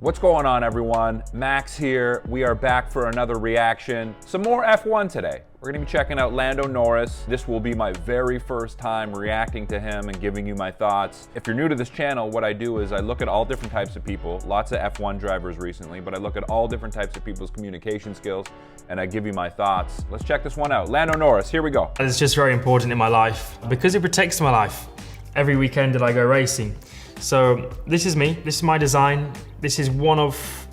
What's going on, everyone? Max here. We are back for another reaction. Some more F1 today. We're gonna be checking out Lando Norris. This will be my very first time reacting to him and giving you my thoughts. If you're new to this channel, what I do is I look at all different types of people, lots of F1 drivers recently, but I look at all different types of people's communication skills and I give you my thoughts. Let's check this one out. Lando Norris, here we go. It's just very important in my life because it protects my life every weekend that I go racing. So this is me, this is my design. This is one of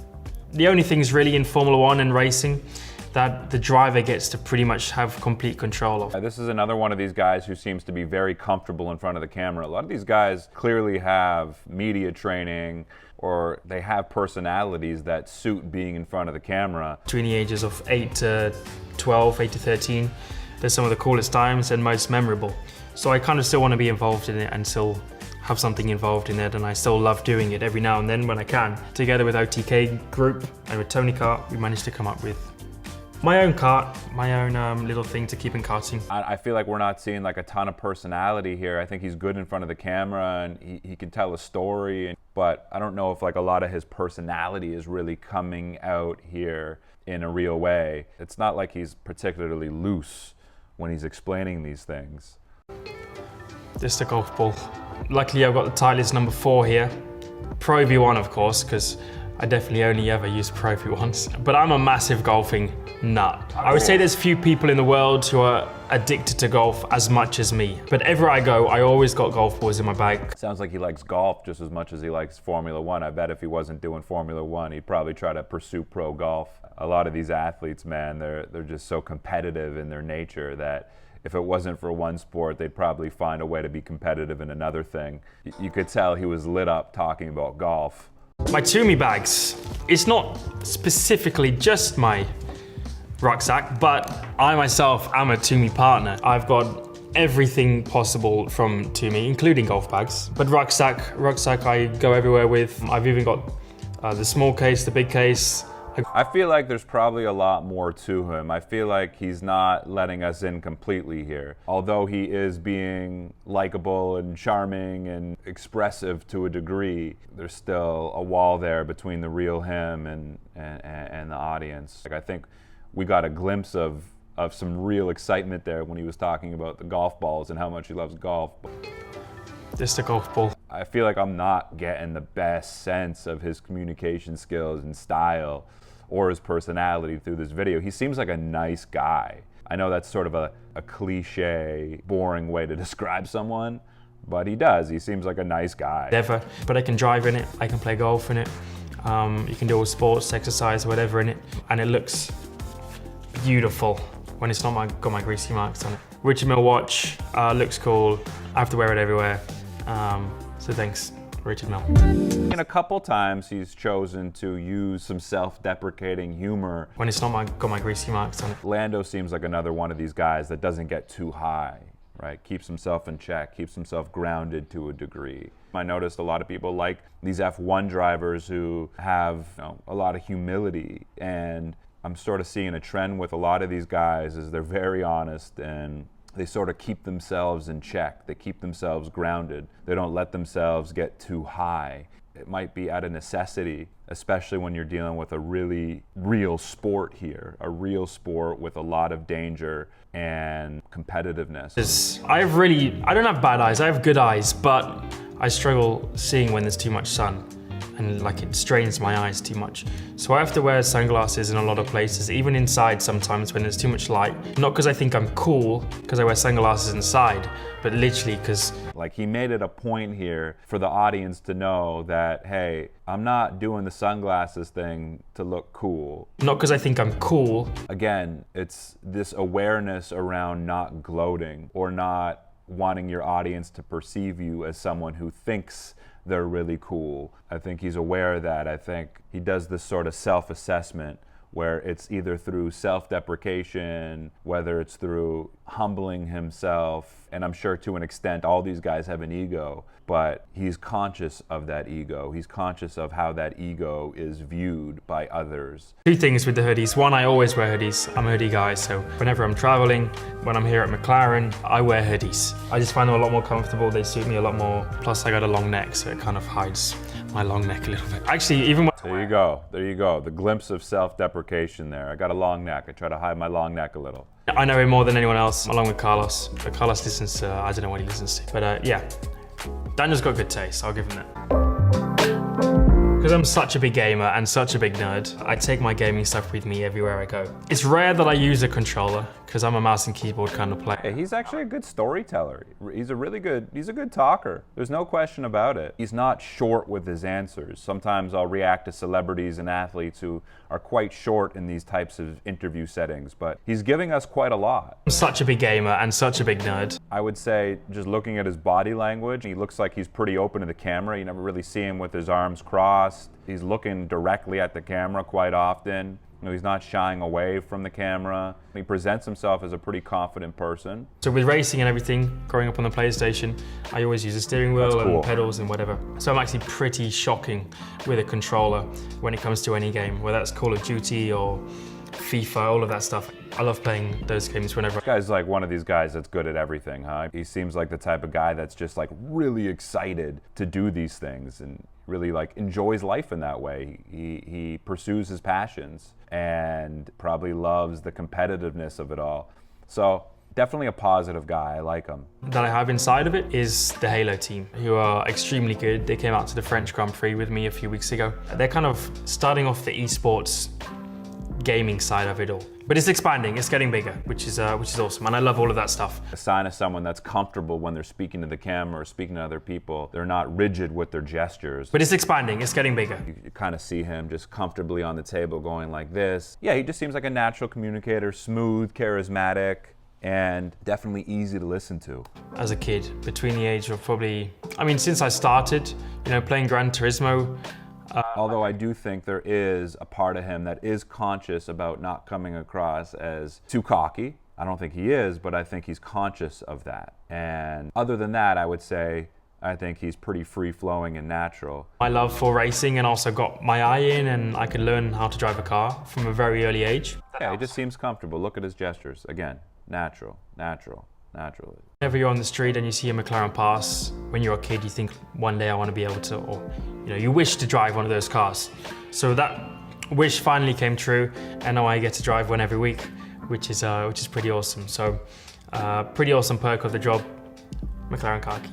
the only things really in Formula One and racing that the driver gets to pretty much have complete control of. This is another one of these guys who seems to be very comfortable in front of the camera. A lot of these guys clearly have media training or they have personalities that suit being in front of the camera. Between the ages of 8 to 12, 8 to 13, they're some of the coolest times and most memorable. So I kind of still want to be involved in it and still have something involved in it, and I still love doing it every now and then when I can. Together with OTK Group and with Tony Kart, we managed to come up with my own kart, my own little thing to keep in karting. I feel like we're not seeing like a ton of personality here. I think he's good in front of the camera and he can tell a story, but I don't know if like a lot of his personality is really coming out here in a real way. It's not like he's particularly loose when he's explaining these things. Just a golf ball. Luckily I've got the Titleist number 4 here. Pro V1 of course, because I definitely only ever use Pro V1s. But I'm a massive golfing nut. I would say there's few people in the world who are addicted to golf as much as me. But everywhere I go, I always got golf balls in my bag. Sounds like he likes golf just as much as he likes Formula One. I bet if he wasn't doing Formula One, he'd probably try to pursue pro golf. A lot of these athletes, man, they're just so competitive in their nature that if it wasn't for one sport, they'd probably find a way to be competitive in another thing. You could tell he was lit up talking about golf. My Toomey bags, it's not specifically just my rucksack, but I myself am a Toomey partner. I've got everything possible from Toomey, including golf bags. But rucksack I go everywhere with. I've even got the small case, the big case. I feel like there's probably a lot more to him. I feel like he's not letting us in completely here. Although he is being likable and charming and expressive to a degree, there's still a wall there between the real him and the audience. Like, I think we got a glimpse of some real excitement there when he was talking about the golf balls and how much he loves golf. Just a golf ball. I feel like I'm not getting the best sense of his communication skills and style or his personality through this video. He seems like a nice guy. I know that's sort of a cliche, boring way to describe someone, but he does. He seems like a nice guy. Never, but I can drive in it, I can play golf in it. You can do all sports, exercise, whatever in it, and it looks beautiful when it's not got my greasy marks on it. Richard Mille watch, looks cool. I have to wear it everywhere. So thanks, Richard Mille. And a couple times he's chosen to use some self-deprecating humor. When it's not got my greasy marks on it. Lando seems like another one of these guys that doesn't get too high, right? Keeps himself in check, keeps himself grounded to a degree. I noticed a lot of people like these F1 drivers who have, a lot of humility, and I'm sort of seeing a trend with a lot of these guys is they're very honest and they sort of keep themselves in check. They keep themselves grounded. They don't let themselves get too high. It might be out of necessity, especially when you're dealing with a really real sport here, a real sport with a lot of danger and competitiveness. I don't have bad eyes, I have good eyes, but I struggle seeing when there's too much sun. And like it strains my eyes too much. So I have to wear sunglasses in a lot of places, even inside sometimes when there's too much light. Not because I think I'm cool, because I wear sunglasses inside, but literally because... Like, he made it a point here for the audience to know that, hey, I'm not doing the sunglasses thing to look cool. Not because I think I'm cool. Again, it's this awareness around not gloating or not wanting your audience to perceive you as someone who thinks they're really cool. I think he's aware of that. I think he does this sort of self-assessment where it's either through self-deprecation, whether it's through humbling himself And I'm sure to an extent all these guys have an ego, but he's conscious of that ego. He's conscious of how that ego is viewed by others. Two things with the hoodies. One, I always wear hoodies. I'm a hoodie guy, so whenever I'm traveling, when I'm here at McLaren, I wear hoodies. I just find them a lot more comfortable. They suit me a lot more. Plus I got a long neck, so it kind of hides my long neck a little bit. Actually, even when There you go. There you go. The glimpse of self-deprecation there. I got a long neck. I try to hide my long neck a little. I know him more than anyone else, along with Carlos. But Carlos listens to, I don't know what he listens to. But yeah, Daniel's got good taste. I'll give him that. Because I'm such a big gamer and such a big nerd, I take my gaming stuff with me everywhere I go. It's rare that I use a controller, because I'm a mouse and keyboard kind of player. Yeah, he's actually a good storyteller. He's a good talker. There's no question about it. He's not short with his answers. Sometimes I'll react to celebrities and athletes who are quite short in these types of interview settings, but he's giving us quite a lot. I'm such a big gamer and such a big nerd. I would say, just looking at his body language, he looks like he's pretty open to the camera. You never really see him with his arms crossed. He's looking directly at the camera quite often. You know, he's not shying away from the camera. He presents himself as a pretty confident person. So with racing and everything, growing up on the PlayStation, I always use a steering wheel and pedals and whatever. So I'm actually pretty shocking with a controller when it comes to any game, whether that's Call of Duty or FIFA, all of that stuff. I love playing those games whenever. This guy's like one of these guys that's good at everything, huh? He seems like the type of guy that's just like really excited to do these things and really like enjoys life in that way. He pursues his passions and probably loves the competitiveness of it all. So definitely a positive guy. I like him. That I have inside of it is the Halo team, who are extremely good. They came out to the French Grand Prix with me a few weeks ago. They're kind of starting off the esports gaming side of it all. But it's expanding, it's getting bigger, which is awesome, and I love all of that stuff. A sign of someone that's comfortable when they're speaking to the camera or speaking to other people. They're not rigid with their gestures. But it's expanding, it's getting bigger. You kind of see him just comfortably on the table going like this. Yeah, he just seems like a natural communicator, smooth, charismatic, and definitely easy to listen to. As a kid, between the age of probably, I mean, since I started, playing Gran Turismo, although I do think there is a part of him that is conscious about not coming across as too cocky. I don't think he is, but I think he's conscious of that. And other than that, I would say I think he's pretty free-flowing and natural. My love for racing and also got my eye in, and I could learn how to drive a car from a very early age. Yeah, he just seems comfortable. Look at his gestures. Again, natural. Whenever you're on the street and you see a McLaren pass, when you're a kid, you think one day I want to be able to, or you wish to drive one of those cars. So that wish finally came true, and now I get to drive one every week, which is pretty awesome. So pretty awesome perk of the job, McLaren car key.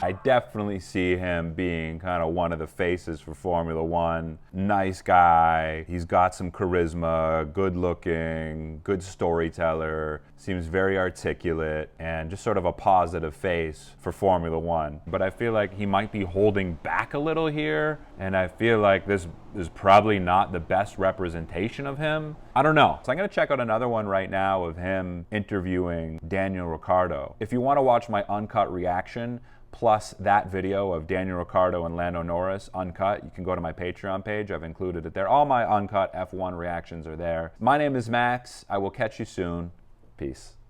I definitely see him being kind of one of the faces for Formula One. Nice guy, he's got some charisma, good looking, good storyteller, seems very articulate, and just sort of a positive face for Formula One. But I feel like he might be holding back a little here, and I feel like this is probably not the best representation of him. I don't know. So I'm gonna check out another one right now of him interviewing Daniel Ricciardo. If you wanna watch my uncut reaction, plus that video of Daniel Ricciardo and Lando Norris uncut, you can go to my Patreon page. I've included it there. All my uncut F1 reactions are there. My name is Max. I will catch you soon. Peace.